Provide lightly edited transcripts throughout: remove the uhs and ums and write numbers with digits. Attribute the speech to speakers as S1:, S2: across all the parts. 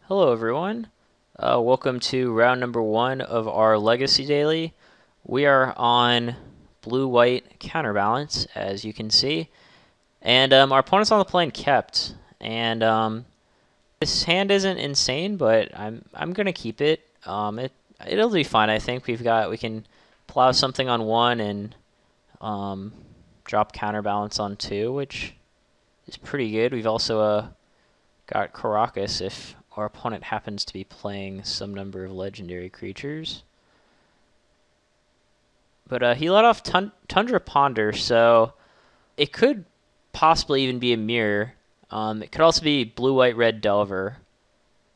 S1: Hello everyone, welcome to round number 1 of our Legacy Daily. We are on blue-white Counterbalance, as you can see, and our opponent's on the plane kept, and this hand isn't insane, but I'm gonna keep it. It'll be fine. I think we can plow something on 1 and drop Counterbalance on 2, which is pretty good. We've also got Karakas if our opponent happens to be playing some number of legendary creatures. But he let off Tundra Ponder, so it could possibly even be a mirror. It could also be blue-white-red Delver,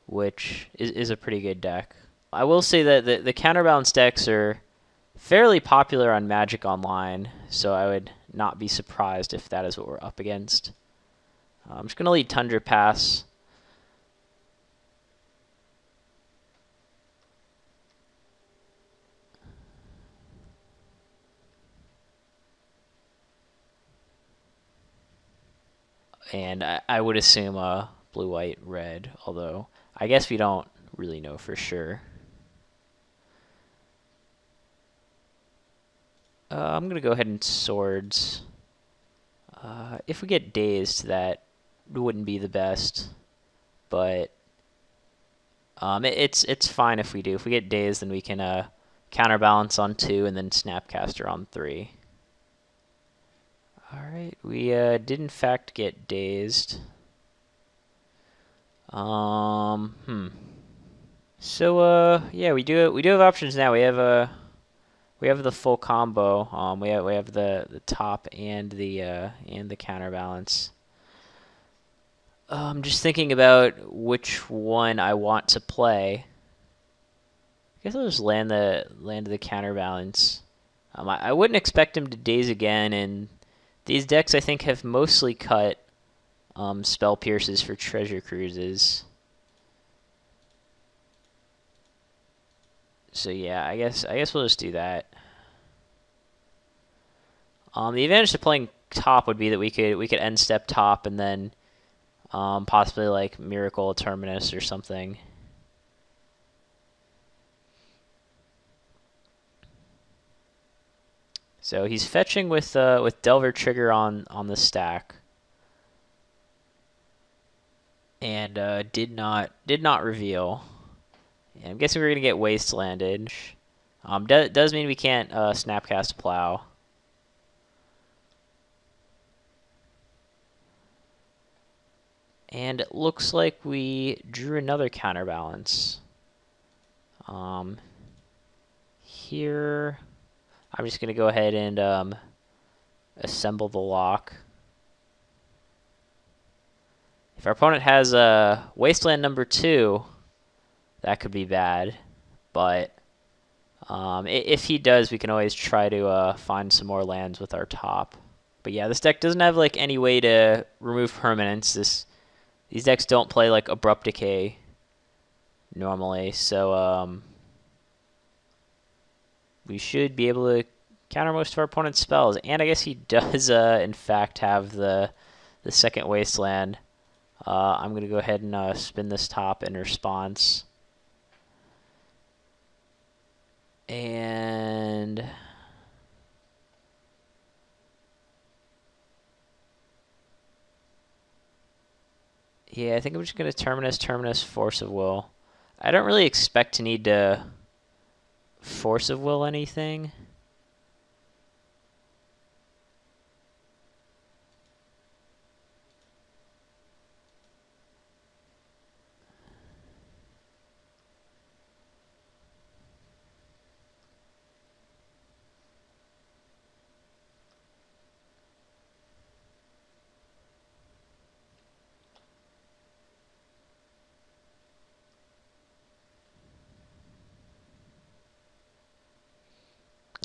S1: which is a pretty good deck. I will say that the Counterbalance decks are fairly popular on Magic Online, so I would not be surprised if that is what we're up against. I'm just going to lead Tundra Pass. And I would assume blue, white, red, although I guess we don't really know for sure. I'm going to go ahead and Swords. If we get Dazed, that wouldn't be the best, but it's fine if we do. If we get Dazed, then we can Counterbalance on 2 and then Snapcaster on 3. Alright, we did in fact get Dazed. So yeah, we do have options now. We have the full combo. We have the top and the Counterbalance. I'm just thinking about which one I want to play. I guess I'll just land the Counterbalance. I wouldn't expect him to Daze again, and these decks, I think, have mostly cut Spell Pierces for Treasure Cruises. So yeah, I guess we'll just do that. The advantage to playing top would be that we could end step top and then possibly like Miracle Terminus or something. So he's fetching with Delver Trigger on the stack, and did not reveal. And I'm guessing we're gonna get Wastelanded. Does mean we can't Snapcast Plow. And it looks like we drew another Counterbalance. Here. I'm just going to go ahead and assemble the lock. If our opponent has a Wasteland number 2, that could be bad. But if he does, we can always try to find some more lands with our top. But yeah, this deck doesn't have like any way to remove permanents. These decks don't play like Abrupt Decay normally, so we should be able to counter most of our opponent's spells. And I guess he does, in fact, have the second Wasteland. I'm going to go ahead and spin this top in response. And yeah, I think I'm just going to Terminus, Force of Will. I don't really expect to need to Force of Will anything.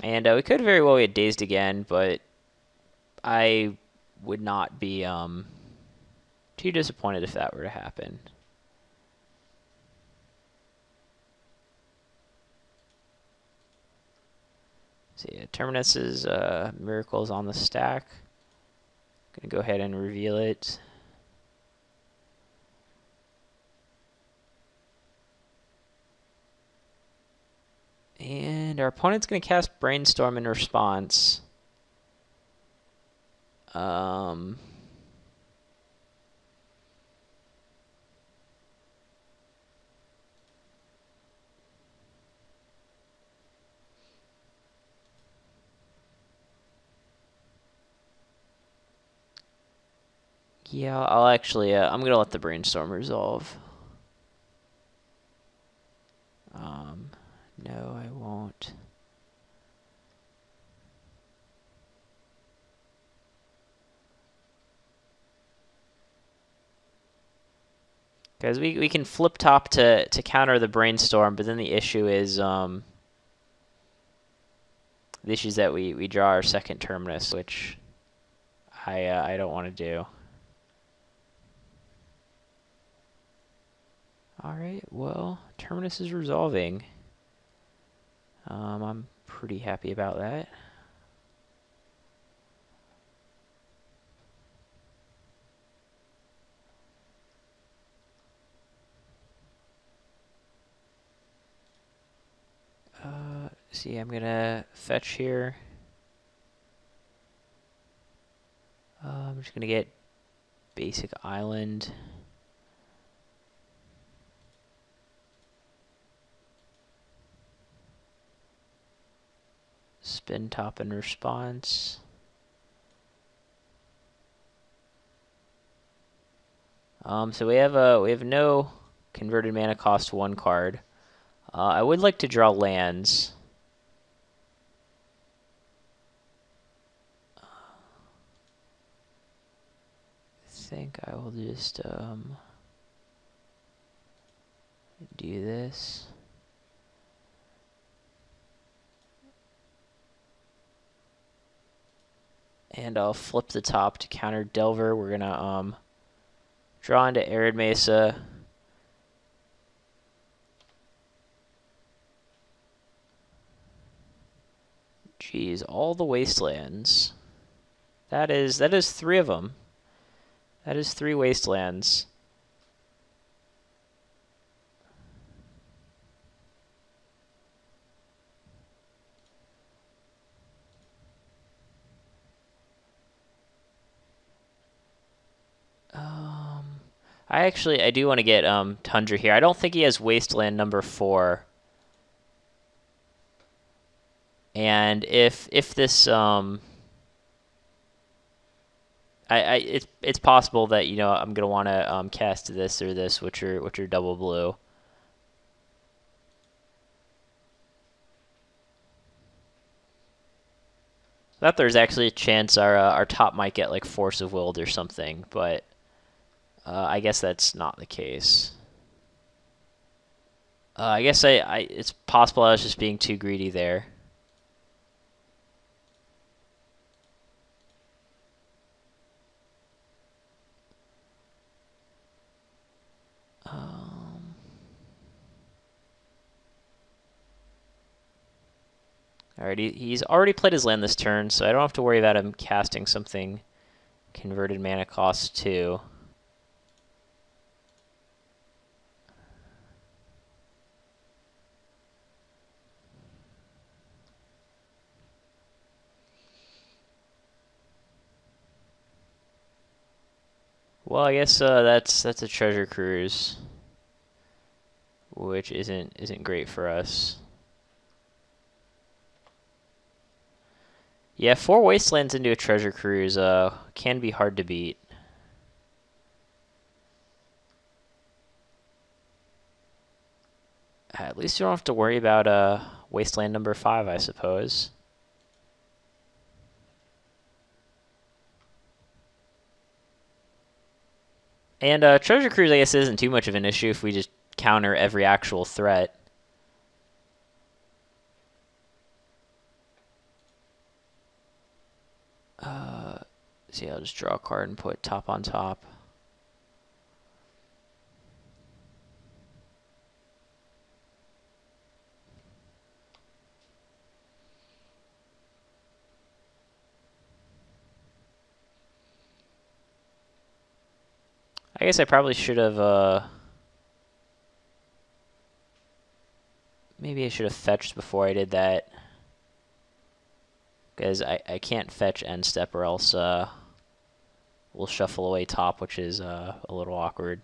S1: And we could very well get Dazed again, but I would not be too disappointed if that were to happen. So yeah, Terminus's Miracle's on the stack. Gonna go ahead and reveal it. And our opponent's going to cast Brainstorm in response. Yeah, I'll actually, I'm going to let the Brainstorm resolve. No, I won't. Because we can flip top to counter the Brainstorm, but then the issue is the issue is that we draw our second Terminus, which I don't want to do. Alright, well, Terminus is resolving. I'm pretty happy about that. See, I'm gonna fetch here. I'm just gonna get basic island. Spin top in response. So we have no converted mana cost 1 card. I would like to draw lands. I think I will just do this. And I'll flip the top to counter Delver. We're gonna draw into Arid Mesa. Jeez, all the wastelands. That is 3 of them. That is 3 wastelands. I do want to get Tundra here. I don't think he has Wasteland number 4. And if this it's possible that, you know, I'm gonna want to cast this or this, which are double blue. That there's actually a chance our top might get like Force of Willed or something, but I guess that's not the case. I guess it's possible I was just being too greedy there. Alright, he's already played his land this turn, so I don't have to worry about him casting something converted mana cost 2. Well, I guess that's a treasure cruise, which isn't great for us. Yeah, 4 wastelands into a treasure cruise can be hard to beat. At least you don't have to worry about wasteland number 5, I suppose. And treasure cruise, I guess, isn't too much of an issue if we just counter every actual threat. See, I'll just draw a card and put top on top. I guess I probably should have Maybe I should have fetched before I did that. Because I can't fetch end step or else we'll shuffle away top, which is a little awkward.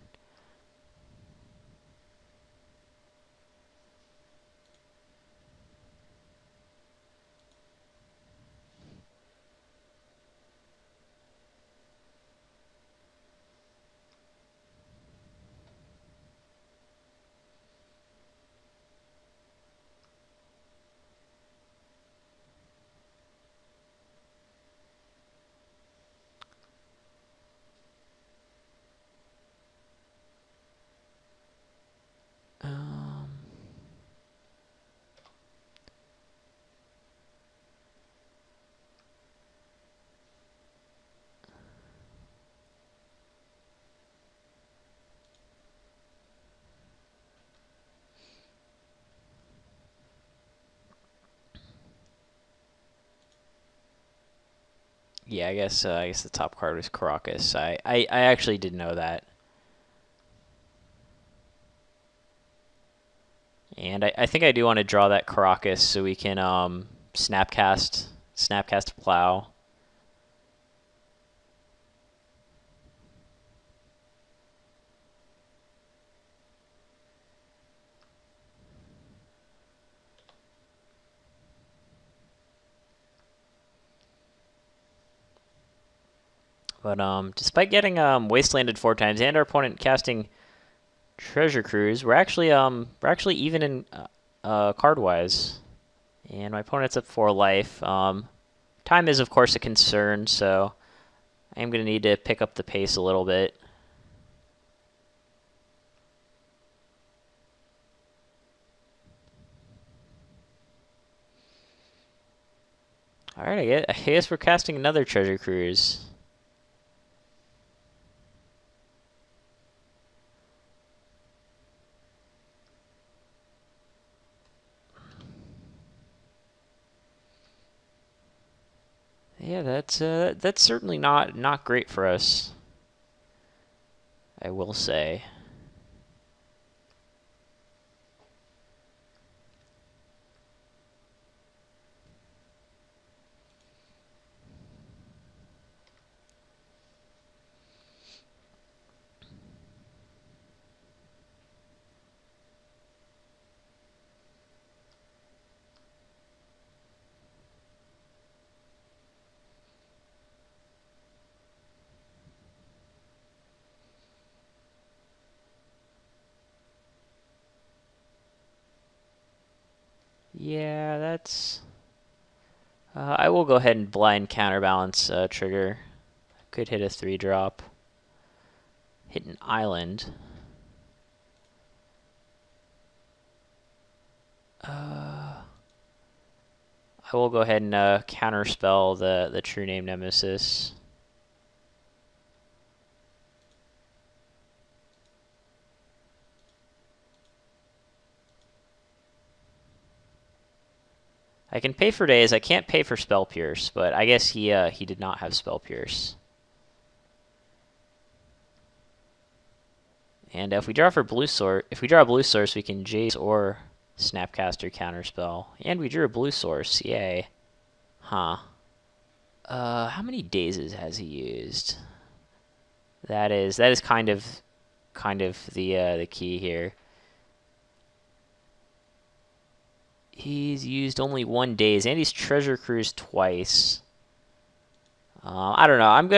S1: Yeah, I guess the top card was Karakas. I actually didn't know that. And I think I do want to draw that Karakas so we can Snapcast Plow. But despite getting wastelanded 4 times and our opponent casting Treasure Cruise, we're actually even in card wise, and my opponent's up 4 life. Time is of course a concern, so I'm gonna need to pick up the pace a little bit. All right, I guess we're casting another Treasure Cruise. Yeah, that's certainly not great for us, I will say. Yeah, that's... I will go ahead and blind Counterbalance trigger. Could hit a 3-drop. Hit an island. I will go ahead and counterspell the True Name Nemesis. I can pay for Daze. I can't pay for Spell Pierce, but I guess he did not have Spell Pierce. And if we draw for blue source, we can Jace or Snapcaster Counterspell. And we drew a blue source. Yay. Huh. How many Dazes has he used? That is kind of the key here. He's used only 1 Daze, and he's Treasure Cruise twice. I don't know. I'm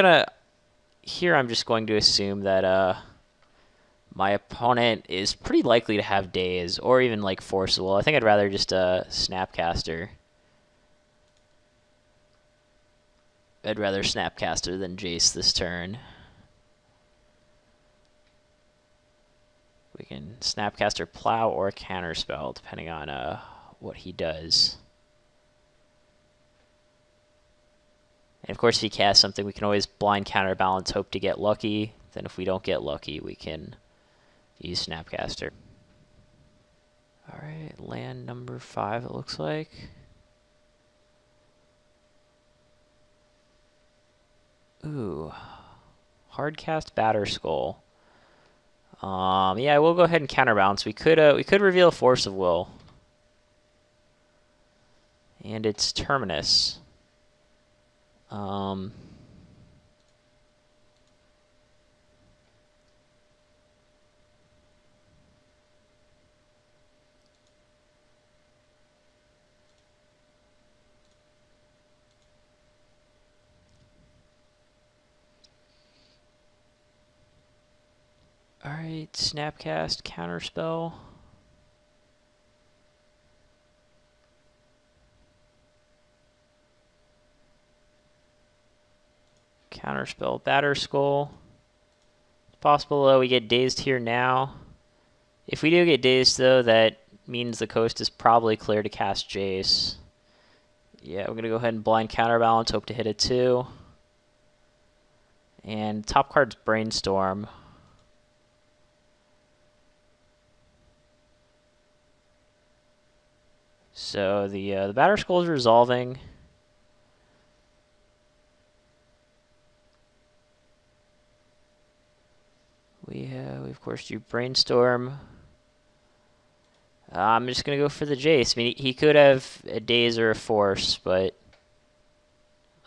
S1: just going to assume that my opponent is pretty likely to have Daze, or even like Forcible. I think I'd rather just Snapcaster. I'd rather Snapcaster than Jace this turn. We can Snapcaster Plow or Counterspell, depending on what he does. And of course, if he casts something, we can always blind Counterbalance, hope to get lucky. Then if we don't get lucky, we can use Snapcaster. Alright, land number 5 it looks like. Ooh. Hardcast Batterskull. Yeah, we'll go ahead and Counterbalance. We could reveal Force of Will. And it's Terminus. Alright, Snapcast, Counterspell. Counterspell, Batterskull. It's possible we get dazed here now. If we do get dazed, though, that means the coast is probably clear to cast Jace. Yeah, we're going to go ahead and blind Counterbalance, hope to hit it too. And top card's Brainstorm. So the Batterskull is resolving. We of course do Brainstorm. I'm just gonna go for the Jace. I mean, he could have a Daze or a Force, but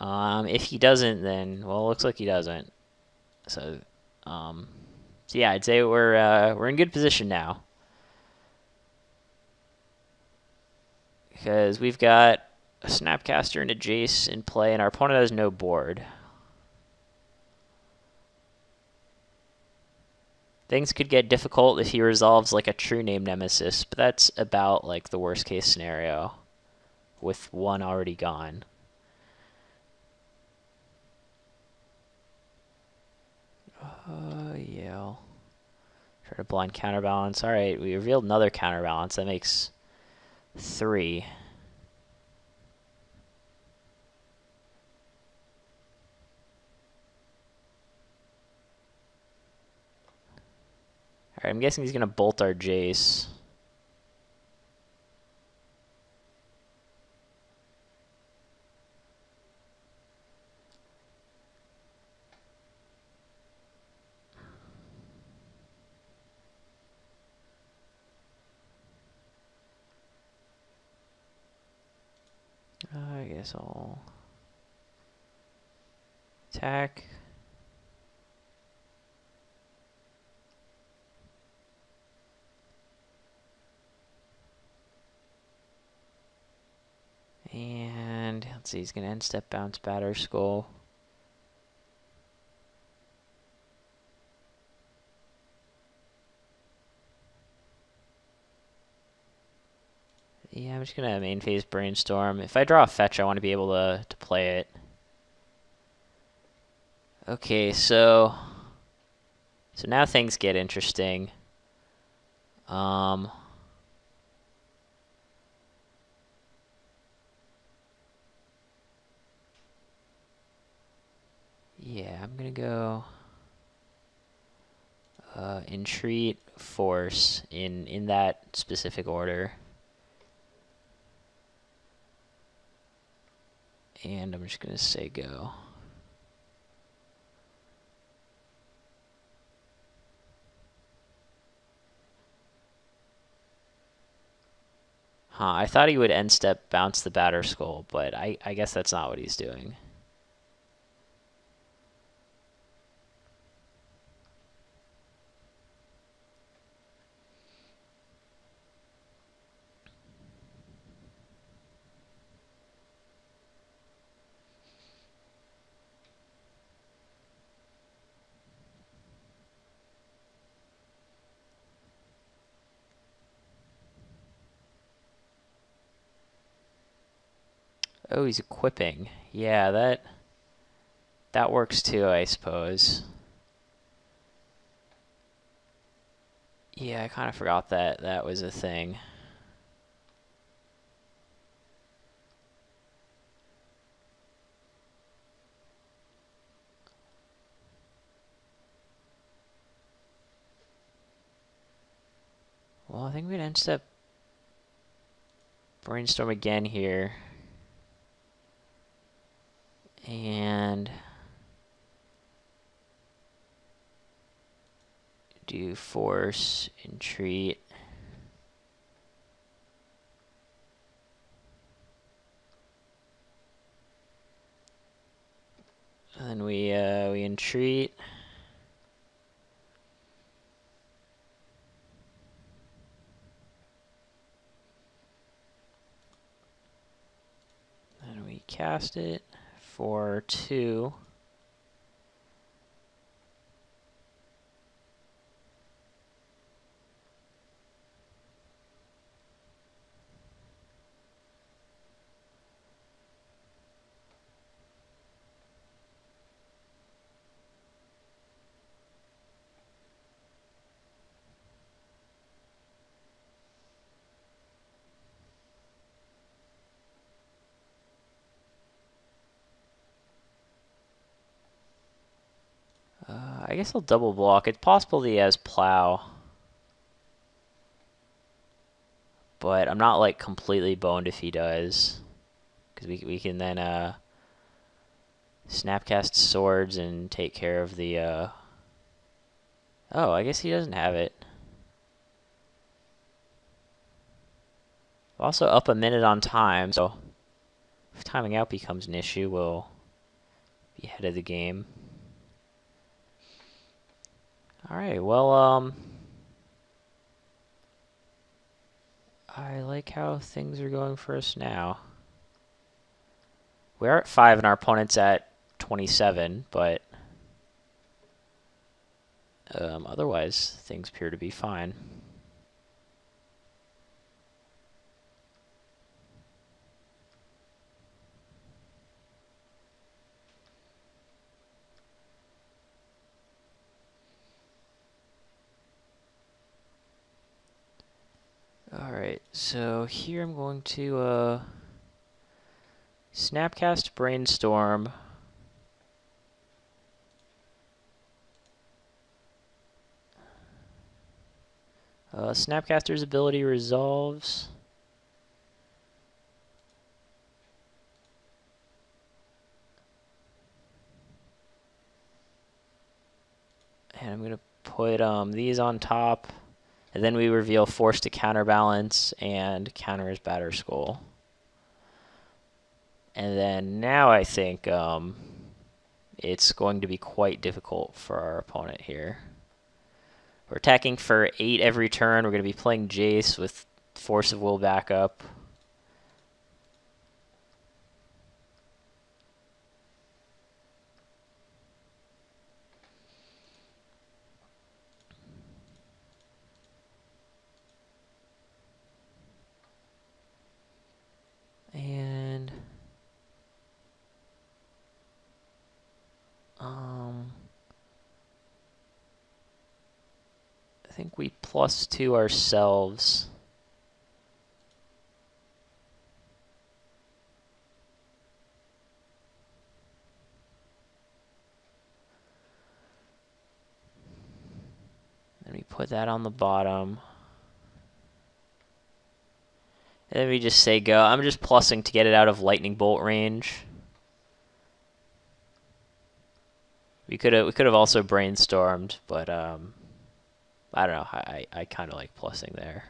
S1: if he doesn't, then well, it looks like he doesn't. So, so yeah, I'd say we're in good position now. Because we've got a Snapcaster and a Jace in play, and our opponent has no board. Things could get difficult if he resolves like a true name Nemesis, but that's about like the worst case scenario with one already gone. Yeah. I'll try to blind Counterbalance. Alright, we revealed another Counterbalance. That makes 3. Alright, I'm guessing he's going to bolt our Jace. I guess I'll attack. And let's see, he's going to end step bounce Batterskull. Yeah, I'm just going to main phase Brainstorm. If I draw a fetch, I want to be able to play it. Okay, so now things get interesting. Yeah, I'm going to go Entreat, Force in that specific order. And I'm just going to say go. Huh, I thought he would end step bounce the Batterskull, but I guess that's not what he's doing. Oh, he's equipping. Yeah, that works too, I suppose. Yeah, I kind of forgot that was a thing. Well, I think we'd end step Brainstorm again here. And do Force, Entreat. Entreat. And we cast it for 2. I guess I'll double block. It's possible that he has Plow. But I'm not like completely boned if he does. Because we can then Snapcast Swords and take care of the... Oh, I guess he doesn't have it. Also up a minute on time, so if timing out becomes an issue, we'll be ahead of the game. Alright, well, I like how things are going for us now. We're at 5 and our opponent's at 27, but otherwise things appear to be fine. Alright, so here I'm going to Snapcast Brainstorm. Snapcaster's ability resolves. And I'm going to put these on top. And then we reveal Force to Counterbalance and counter his Batterskull. And then now I think it's going to be quite difficult for our opponent here. We're attacking for 8 every turn. We're going to be playing Jace with Force of Will backup. And I think we +2 ourselves. And we put that on the bottom. And then we just say go. I'm just plussing to get it out of lightning bolt range. We could have also brainstormed, but I don't know. I kind of like plussing there.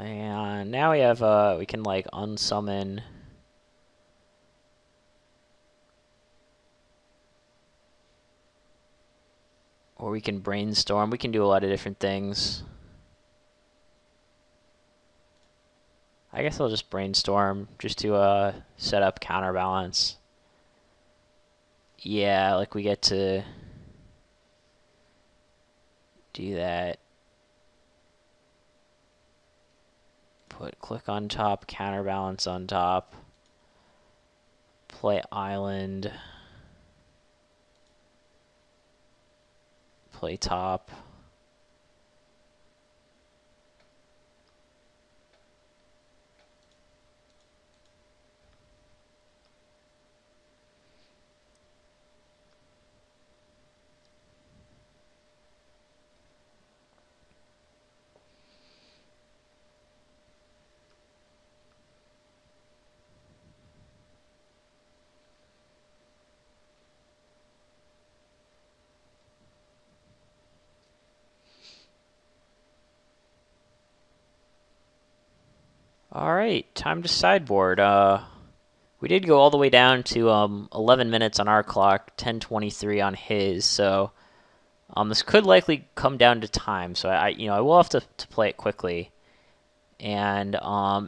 S1: And now we have we can like unsummon or we can brainstorm. We can do a lot of different things. I guess I'll just brainstorm just to set up counterbalance. Yeah, like we get to do that. Click on top, counterbalance on top. Play island. Play top. Alright, time to sideboard. We did go all the way down to 11 minutes on our clock, 10:23 on his, so this could likely come down to time, so I will have to play it quickly. And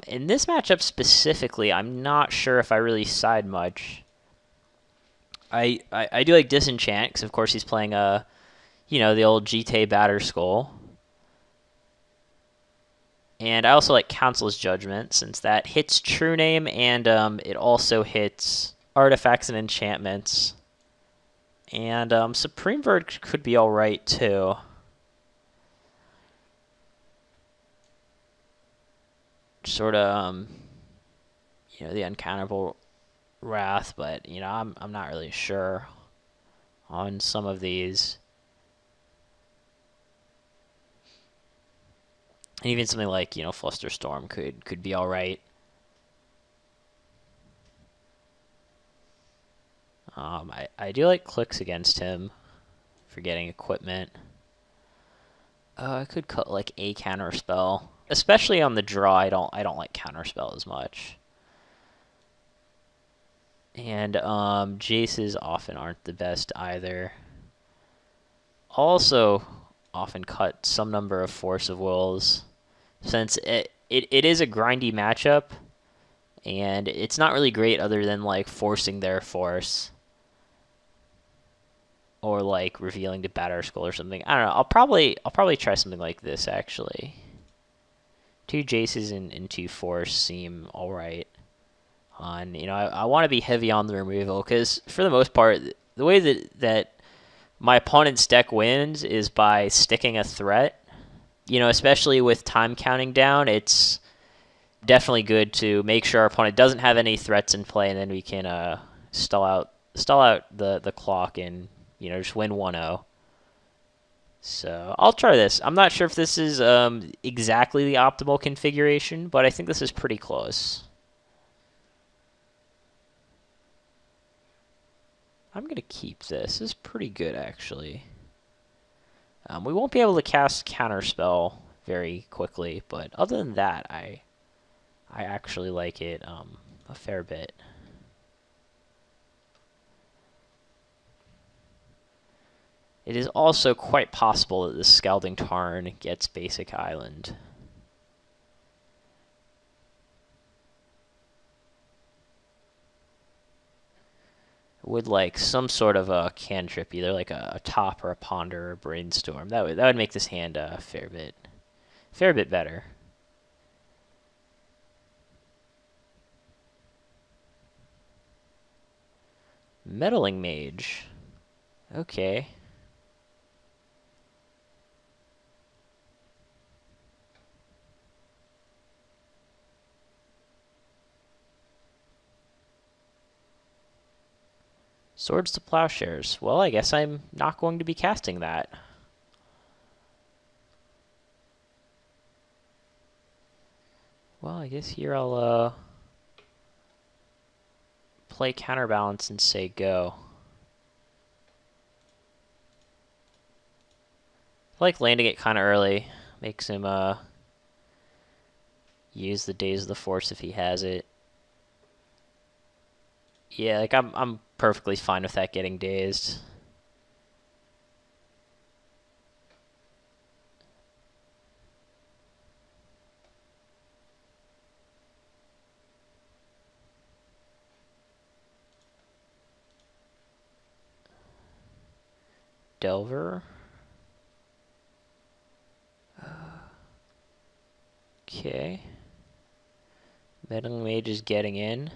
S1: in this matchup specifically, I'm not sure if I really side much. I do like Disenchant, because of course he's playing the old GTA Batterskull. And I also like Council's Judgment, since that hits True Name, and it also hits artifacts and enchantments. And Supreme Verdict could be alright, too. Sort of, the Uncountable Wrath, but, I'm not really sure on some of these. And even something like, Flusterstorm could be alright. I do like clicks against him for getting equipment. I could cut like a Counterspell. Especially on the draw, I don't like Counterspell as much. And Jaces often aren't the best either. Also often cut some number of Force of Wills, since it is a grindy matchup, and it's not really great other than like forcing their force, or like revealing to Batterskull or something. I don't know. I'll probably try something like this actually. 2 Jaces and 2 Force seem alright. I want to be heavy on the removal, because for the most part, the way that my opponent's deck wins is by sticking a threat. Especially with time counting down, it's definitely good to make sure our opponent doesn't have any threats in play, and then we can stall out the clock and just win 1-0. So I'll try this. I'm not sure if this is exactly the optimal configuration, but I think this is pretty close. I'm going to keep this. This is pretty good, actually. We won't be able to cast Counterspell very quickly, but other than that, I actually like it a fair bit. It is also quite possible that the Scalding Tarn gets basic island. Would like some sort of a cantrip, either like a top or a ponder or a brainstorm. That would make this hand a fair bit better. Meddling Mage. Okay. Swords to Plowshares. Well, I guess I'm not going to be casting that. Well, I guess here I'll play Counterbalance and say go. I like landing it kind of early. Makes him use the Days of the Force if he has it. Yeah, like I'm perfectly fine with that getting dazed. Delver. Okay. Meddling Mage is getting in.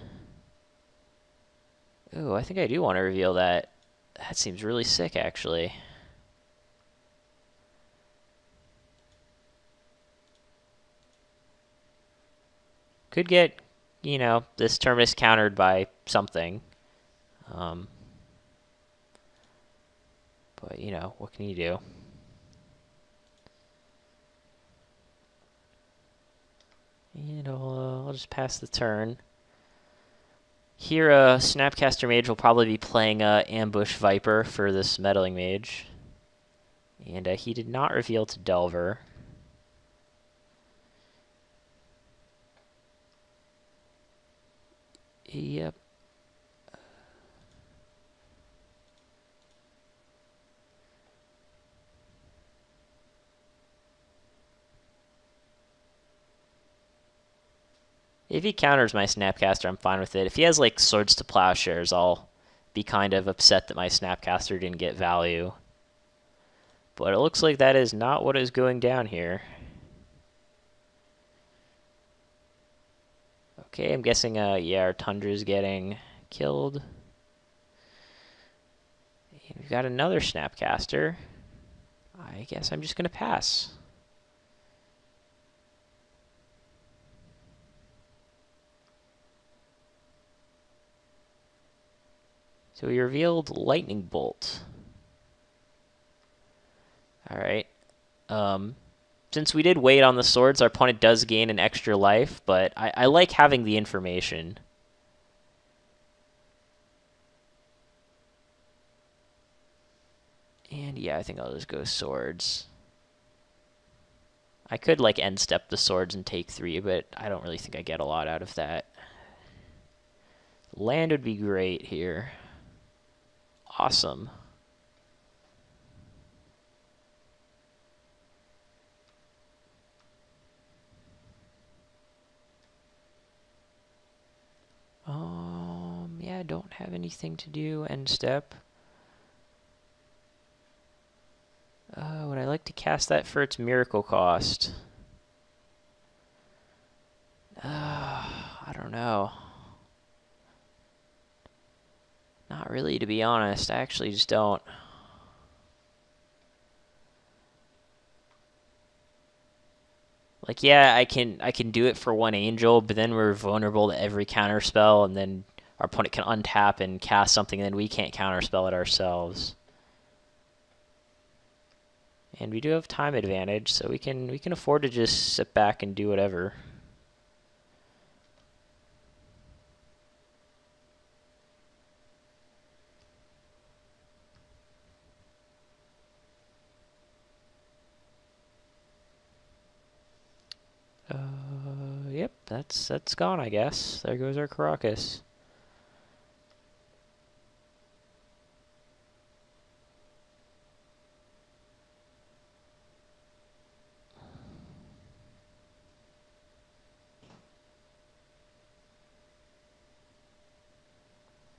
S1: Ooh, I think I do want to reveal that. That seems really sick, actually. Could get, this Terminus countered by something. But, what can you do? And I'll just pass the turn. Here, Snapcaster Mage will probably be playing Ambush Viper for this Meddling Mage. And he did not reveal to Delver. Yep. If he counters my Snapcaster, I'm fine with it. If he has, like, Swords to Plowshares, I'll be kind of upset that my Snapcaster didn't get value. But it looks like that is not what is going down here. Okay, I'm guessing, yeah, our Tundra is getting killed. And we've got another Snapcaster. I guess I'm just going to pass. So we revealed Lightning Bolt. Alright. Since we did wait on the swords, our opponent does gain an extra life, but I like having the information. And yeah, I think I'll just go swords. I could, like, end step the swords and take 3, but I don't really think I get a lot out of that. Land would be great here. Awesome. Yeah, I don't have anything to do. End step. Would I like to cast that for its miracle cost? I don't know. Not really, to be honest. I actually just don't. Like, yeah, I can do it for 1 angel, but then we're vulnerable to every counterspell, and then our opponent can untap and cast something, and then we can't counterspell it ourselves. And we do have time advantage, so we can afford to just sit back and do whatever. Yep, that's gone, I guess. There goes our Karakas.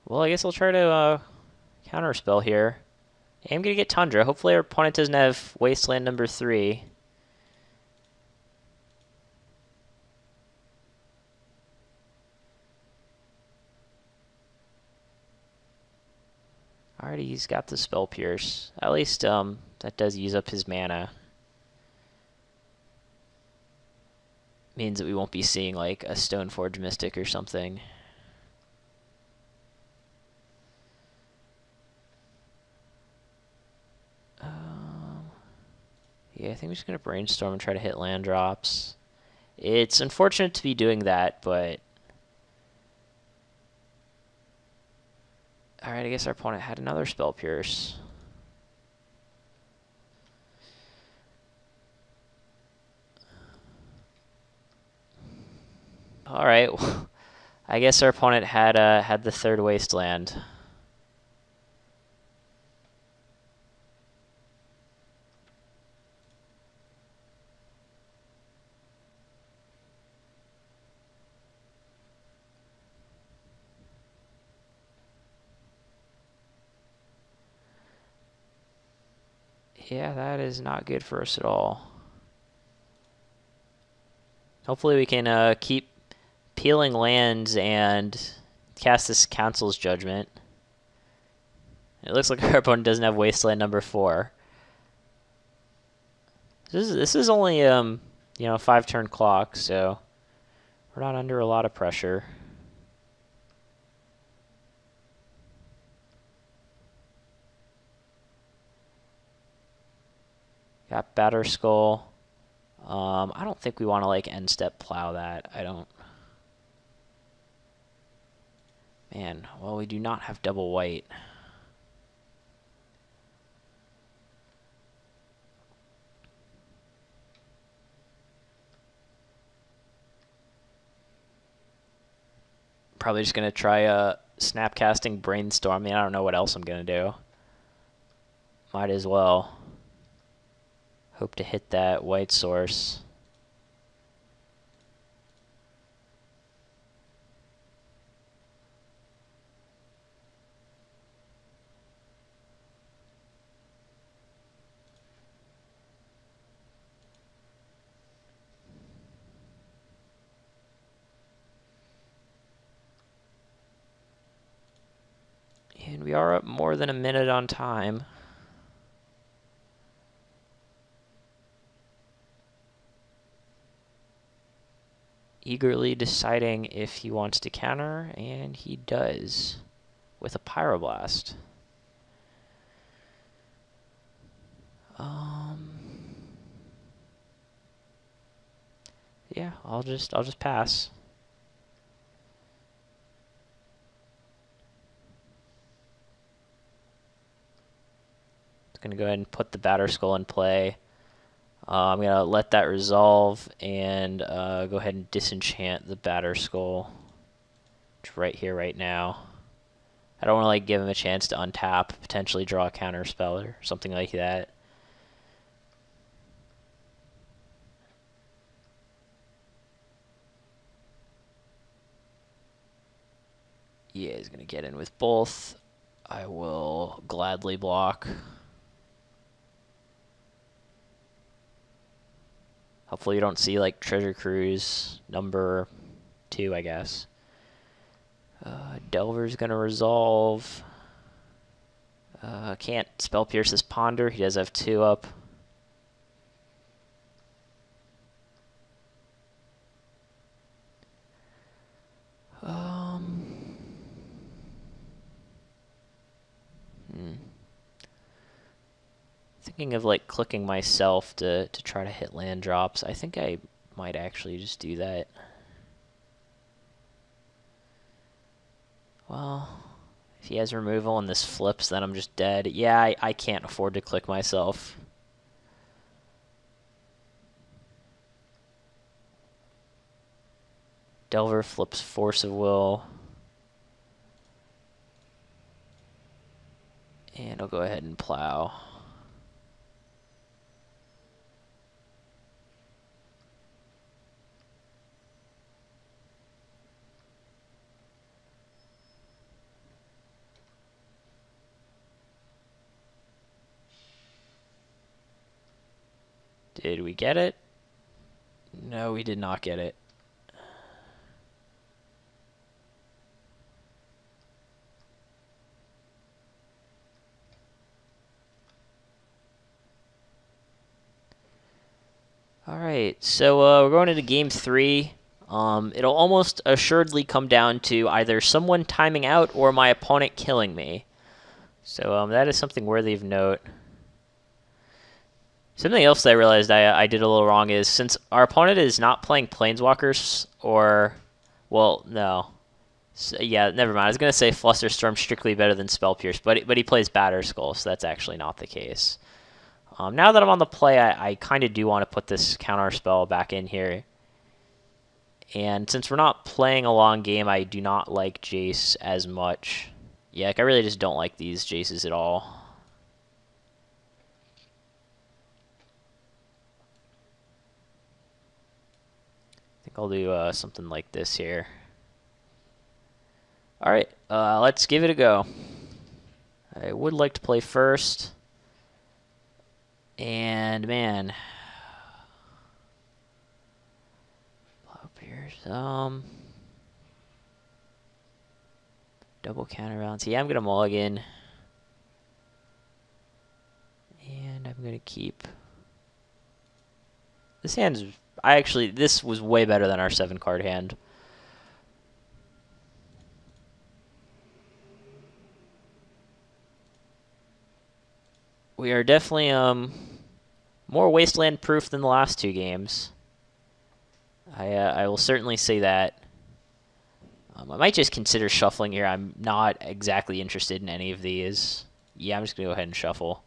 S1: Well, I guess I'll try to counterspell here. I'm gonna get Tundra. Hopefully our opponent doesn't have Wasteland number 3. Alright, he's got the Spell Pierce. At least that does use up his mana. Means that we won't be seeing like a Stoneforge Mystic or something. Yeah, I think I'm just gonna Brainstorm and try to hit land drops. It's unfortunate to be doing that, but alright, I guess our opponent had another Spell Pierce. Alright, I guess our opponent had the 3rd Wasteland. Yeah, that is not good for us at all. Hopefully we can keep peeling lands and cast this Council's Judgment. It looks like our opponent doesn't have Wasteland number 4. This is only you know, 5-turn clock, so we're not under a lot of pressure. Got Batterskull. I don't think we want to like end step plow that. I don't. Man, well, we do not have double white. probably just going to try Snapcasting Brainstorm. I mean, I don't know what else I'm going to do. Might as well. Hope to hit that white source. And we are up more than a minute on time. Eagerly deciding if he wants to counter, and he does with a Pyroblast. Yeah, I'll just pass. Going to go ahead and put the Batterskull in play. I'm going to let that resolve and go ahead and disenchant the Batterskull. It's right here, right now. I don't want to like give him a chance to untap, potentially draw a Counterspell or something like that. Yeah, he's going to get in with both. I will gladly block. Hopefully you don't see, like, Treasure Cruise number 2, I guess. Delver's going to resolve. Can't Spell Pierce this Ponder. He does have 2 up. Thinking of like clicking myself to try to hit land drops. I think I might actually just do that. Well, if he has removal and this flips, then I'm just dead. Yeah, I can't afford to click myself. Delver flips Force of Will. And I'll go ahead and plow. Did we get it? No, we did not get it. Alright, so we're going into game 3. It'll almost assuredly come down to either someone timing out or my opponent killing me. So that is something worthy of note. Something else that I realized I did a little wrong is, since our opponent is not playing Planeswalkers, or, well, no. So, yeah, never mind. I was going to say Flusterstorm strictly better than Spell Pierce, but he plays Batterskull, so that's actually not the case. Now that I'm on the play, I kind of do want to put this Counterspell back in here. And since we're not playing a long game, I do not like Jace as much. Yeah, like, I really just don't like these Jaces at all. I'll do something like this here. Alright, let's give it a go. I would like to play first. And, man. Double Counterbalance. Yeah, I'm going to mulligan. And I'm going to keep. This hand's... this was way better than our 7-card hand. We are definitely more wasteland proof than the last 2 games. I will certainly say that. I might just consider shuffling here. I'm not exactly interested in any of these. Yeah, I'm just gonna go ahead and shuffle.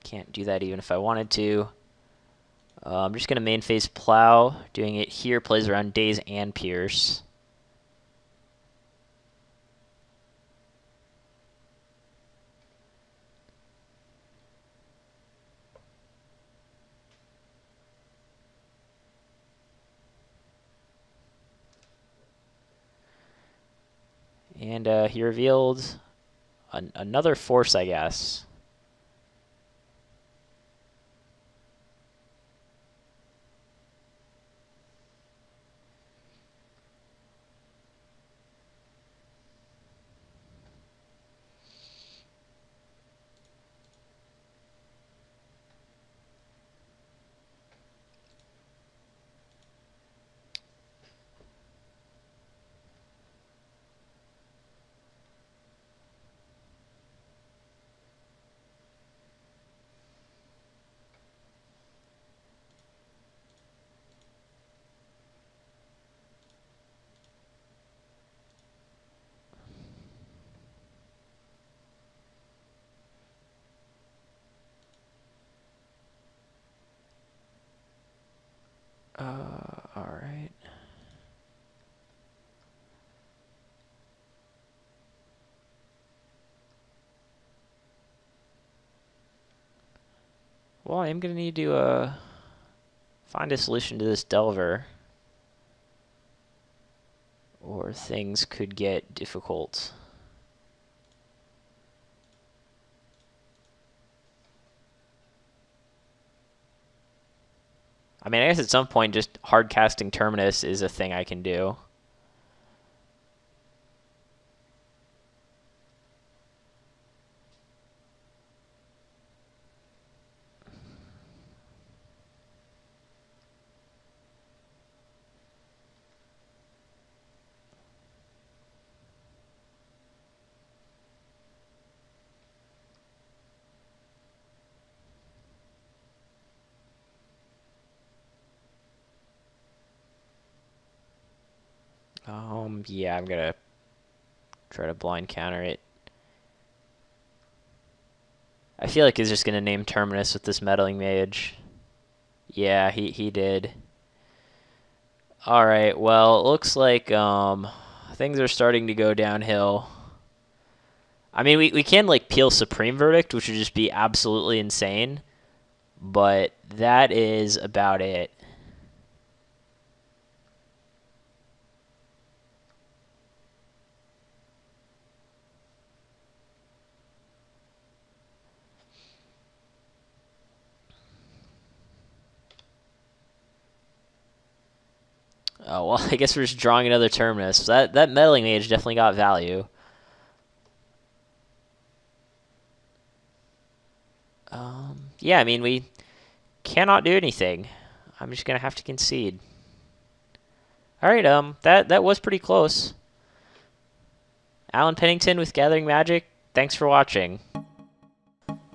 S1: Can't do that even if I wanted to. I'm just going to main phase Plow. Doing it here plays around Daze and Pierce. And he revealed another Force, I guess. Alright. Well, I am going to need to find a solution to this Delver, or things could get difficult. I mean, I guess at some point just hard casting Terminus is a thing I can do. Yeah, I'm gonna try to blind counter it. I feel like he's just gonna name Terminus with this Meddling Mage. Yeah, he did. Alright, well, it looks like things are starting to go downhill. I mean, we can, like, peel Supreme Verdict, which would just be absolutely insane. But that is about it. Oh, well, I guess we're just drawing another Terminus. That Meddling Mage definitely got value. Yeah, I mean, we cannot do anything. I'm just going to have to concede. Alright, that was pretty close. Alan Pennington with Gathering Magic, thanks for watching.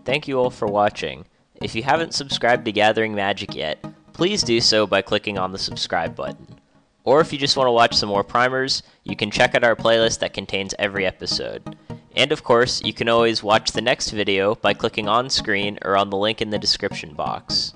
S1: Thank you all for watching. If you haven't subscribed to Gathering Magic yet, please do so by clicking on the subscribe button. Or if you just want to watch some more primers, you can check out our playlist that contains every episode. And of course, you can always watch the next video by clicking on screen or on the link in the description box.